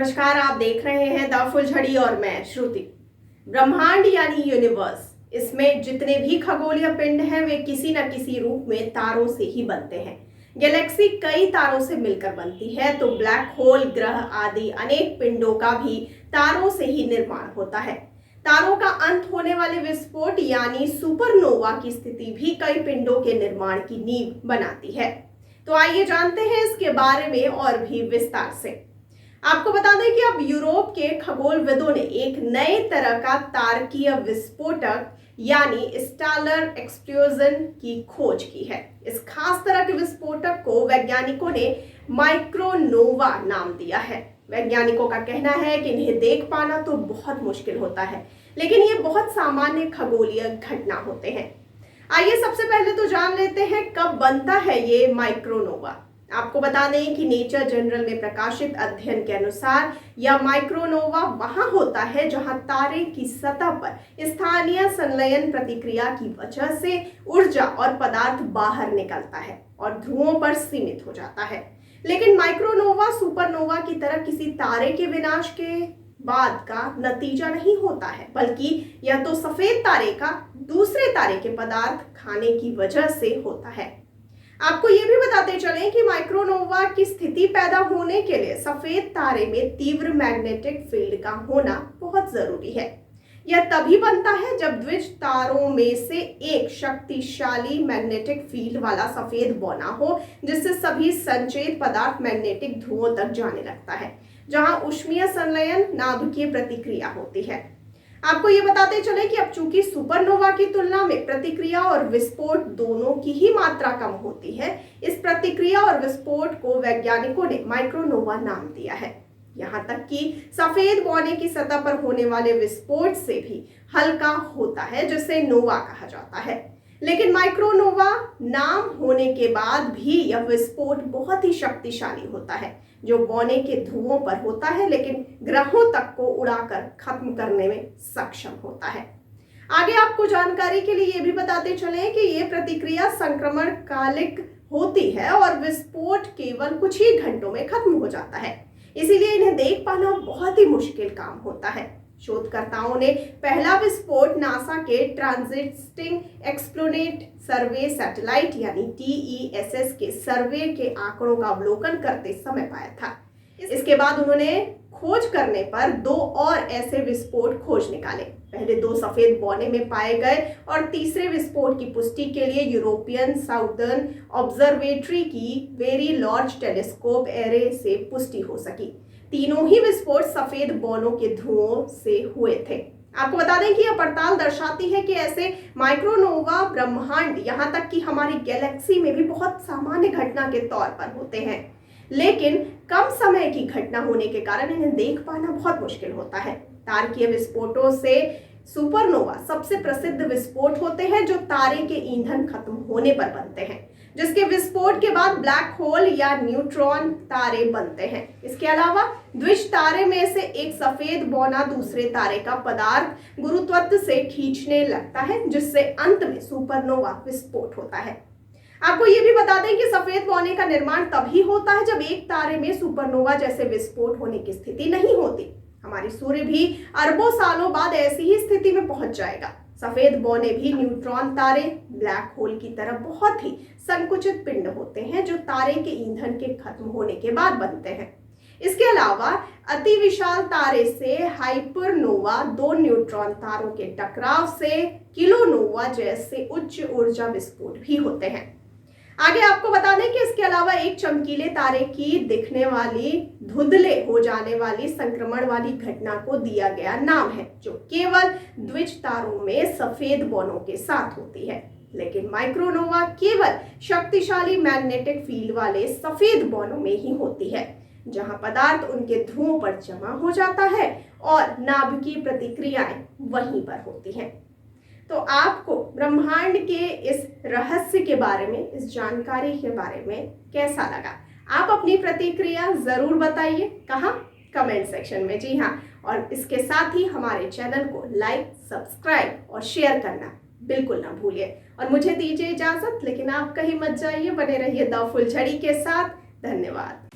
नमस्कार, आप देख रहे हैं द फुलझड़ी और मैं श्रुति। ब्रह्मांड यानी यूनिवर्स, इसमें जितने भी खगोलीय पिंड हैं वे किसी न किसी रूप में तारों से ही बनते हैं। गैलेक्सी कई तारों से मिलकर बनती है, तो ब्लैक होल, ग्रह आदि अनेक पिंडों का भी तारों से ही निर्माण होता है। तारों का अंत होने वाले विस्फोट यानी सुपरनोवा की स्थिति भी कई पिंडों के निर्माण की नींव बनाती है। तो आइए जानते हैं इसके बारे में और भी विस्तार से। आपको बता दें कि अब यूरोप के खगोलविदों ने एक नए तरह का तारकीय विस्फोटक यानी स्टालर एक्सप्लोजन की खोज की है। इस खास तरह के विस्फोटक को वैज्ञानिकों ने माइक्रोनोवा नाम दिया है। वैज्ञानिकों का कहना है कि इन्हें देख पाना तो बहुत मुश्किल होता है, लेकिन ये बहुत सामान्य खगोलीय घटना होते हैं। आइए सबसे पहले तो जान लेते हैं कब बनता है ये माइक्रोनोवा। आपको बता दें कि नेचर जनरल में प्रकाशित अध्ययन के अनुसार यह माइक्रोनोवा वहां होता है जहां तारे की सतह पर स्थानीय संलयन प्रतिक्रिया की वजह से ऊर्जा और पदार्थ बाहर निकलता है और ध्रुवों पर सीमित हो जाता है। लेकिन माइक्रोनोवा सुपरनोवा की तरह किसी तारे के विनाश के बाद का नतीजा नहीं होता है, बल्कि यह तो सफेद तारे का दूसरे तारे के पदार्थ खाने की वजह से होता है। आपको ये भी बताते चलें कि माइक्रोनोवा की स्थिति पैदा होने के लिए सफेद तारे में तीव्र मैग्नेटिक फील्ड का होना बहुत जरूरी है। यह तभी बनता है जब द्विज तारों में से एक शक्तिशाली मैग्नेटिक फील्ड वाला सफेद बौना हो, जिससे सभी संचेत पदार्थ मैग्नेटिक ध्रुवों तक जाने लगता है, जहां ऊष्मीय संलयन नाभिकीय प्रतिक्रिया होती है। आपको ये बताते चले कि अब चूंकि सुपरनोवा की तुलना में प्रतिक्रिया और विस्फोट दोनों की ही मात्रा कम होती है, इस प्रतिक्रिया और विस्फोट को वैज्ञानिकों ने माइक्रोनोवा नाम दिया है। यहाँ तक कि सफेद बौने की सतह पर होने वाले विस्फोट से भी हल्का होता है, जिसे नोवा कहा जाता है। लेकिन माइक्रोनोवा नाम होने के बाद भी यह विस्फोट बहुत ही शक्तिशाली होता है, जो बौने के ध्रुवों पर होता है लेकिन ग्रहों तक को उड़ाकर खत्म करने में सक्षम होता है। आगे आपको जानकारी के लिए ये भी बताते चलें कि ये प्रतिक्रिया संक्रमण कालिक होती है और विस्फोट केवल कुछ ही घंटों में खत्म हो जाता है। इसीलिए इन्हें देख पाना बहुत ही मुश्किल काम होता है। शोधकर्ताओं ने पहला विस्फोट नासा के ट्रांजिटिंग एक्सप्लोरेट सर्वे सैटेलाइट यानी TESS के सर्वे के आंकड़ों का अवलोकन करते समय पाया था। इसके बाद उन्होंने खोज करने पर दो और ऐसे विस्फोट खोज निकाले। पहले दो सफेद बौने में पाए गए और तीसरे विस्फोट की पुष्टि के लिए यूरोपियन साउदर्न ऑब्जर्वेटरी की वेरी लार्ज टेलीस्कोप एरे से पुष्टि हो सकी। तीनों ही विस्फोट सफेद बौनों के ध्रुवों से हुए थे। आपको बता दें कि यह पड़ताल दर्शाती है कि ऐसे माइक्रोनोवा ब्रह्मांड यहाँ तक कि हमारी गैलेक्सी में भी बहुत सामान्य घटना के तौर पर होते हैं, लेकिन कम समय की घटना होने के कारण इन्हें देख पाना बहुत मुश्किल होता है। तारकीय विस्फोटों से सुपरनोवा सबसे प्रसिद्ध विस्फोट होते हैं जो तारे के ईंधन खत्म होने पर बनते हैं, जिसके विस्फोट के बाद ब्लैक होल या न्यूट्रॉन तारे बनते हैं। इसके अलावा द्विज तारे में से एक सफेद बौना दूसरे तारे का पदार्थ गुरुत्व से खींचने लगता है, जिससे अंत में सुपरनोवा विस्फोट होता है। आपको ये भी बता दें कि सफेद बौने का निर्माण तभी होता है जब एक तारे में सुपरनोवा जैसे विस्फोट होने की स्थिति नहीं होती। हमारी सूर्य भी अरबों सालों बाद ऐसी ही स्थिति में पहुंच जाएगा। सफेद बौने भी न्यूट्रॉन तारे, ब्लैक होल की तरह बहुत ही संकुचित पिंड होते हैं जो तारे के ईंधन के खत्म होने के बाद बनते हैं। इसके अलावा अति विशाल तारे से हाइपरनोवा, दो न्यूट्रॉन तारों के टकराव से किलोनोवा जैसे उच्च ऊर्जा विस्फोट भी होते हैं। आगे आपको बता दें कि इसके अलावा एक चमकीले तारे की दिखने वाली धुंधले हो जाने वाली संक्रमण वाली घटना को दिया गया नाम है, जो केवल द्विज तारों में सफेद बौनों के साथ होती है। लेकिन माइक्रोनोवा केवल शक्तिशाली मैग्नेटिक फील्ड वाले सफेद बौनों में ही होती है, जहां पदार्थ उनके ध्रुवों पर जमा हो जाता है और नाभिकीय प्रतिक्रियाएं वहीं पर होती हैं। तो आपको ब्रह्मांड के इस रहस्य के बारे में, इस जानकारी के बारे में कैसा लगा? आप अपनी प्रतिक्रिया जरूर बताइए। कहाँ? कमेंट सेक्शन में। जी हाँ, और इसके साथ ही हमारे चैनल को लाइक, सब्सक्राइब और शेयर करना बिल्कुल ना भूलिए। और मुझे दीजिए इजाजत, लेकिन आप कहीं मत जाइए, बने रहिए द फुलझड़ी के साथ। धन्यवाद।